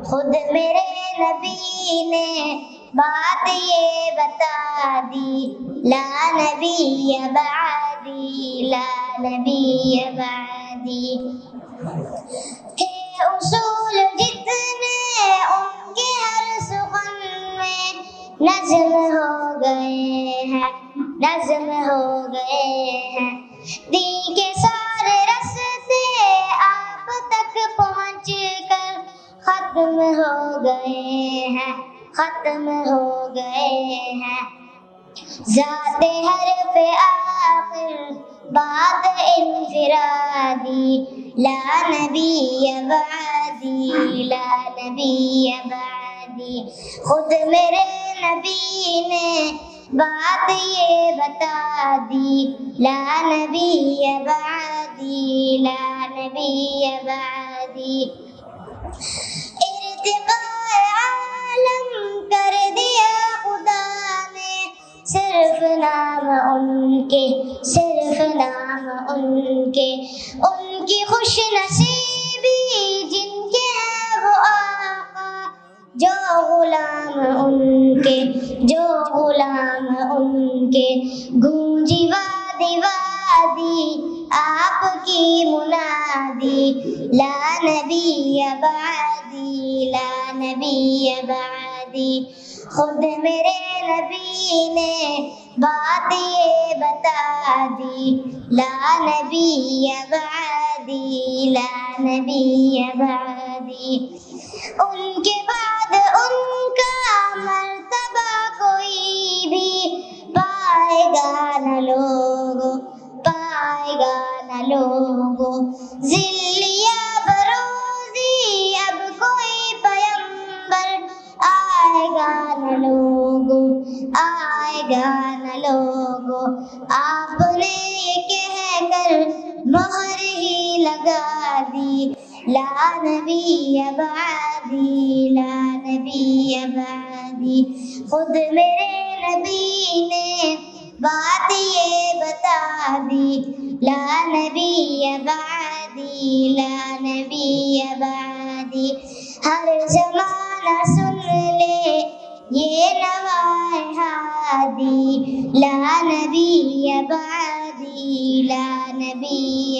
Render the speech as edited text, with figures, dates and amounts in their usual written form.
خود میرے نبی نے بات یہ بتا دی، لا نبی بعدی، لا نبی بعدی۔ تھے اصول جتنے ان کے ہر سخن میں نظم ہو گئے ہیں، نظم ہو گئے ہیں۔ دین کے سارے رستے آپ تک پہنچ کر ختم ہو گئے ہیں، ختم ہو گئے ہیں۔ ذات حرف آخر بات انفرادی، لا نبی بعدی، لا نبی بعدی۔ خود میرے نبی نے بات یہ بتا دی، لا نبی بعدی، لا نبی بعدی۔ ارتقاء عالم کر دیا خدا نے، صرف نام ان کے، صرف نام ان کے۔ ان کی خوش نصیبی جن کے ہیں وہ آقا، جو غلام ان کے، جو غلام ان کے۔ گونجی وادی وادی آپ کی منادی، لا نبی بعدی، لا نبی بعدی۔ خود میرے نبی نے بات یہ بتا دی، لا نبی بعدی، لا نبی بعدی۔ ان کے بعد ان کا مرتبہ کوئی بھی پائے گا نہ لوگو، پائے گا نہ لوگو۔ ذل یا بروزی اب کوئی پیمبر آئے گا نہ لوگو، آئے گا نہ لوگو۔ آپ نے یہ کہہ کر مہر ہی لگا دی، لا نبی بعدی، لا نبی بعدی۔ خود میرے نبی نے بات یہ بتا دی، لا نبی بعدی، لا نبی بعدی۔ ہر زمانہ سن لے یہ نوائے ہادی، لا نبی بعدی، لا نبی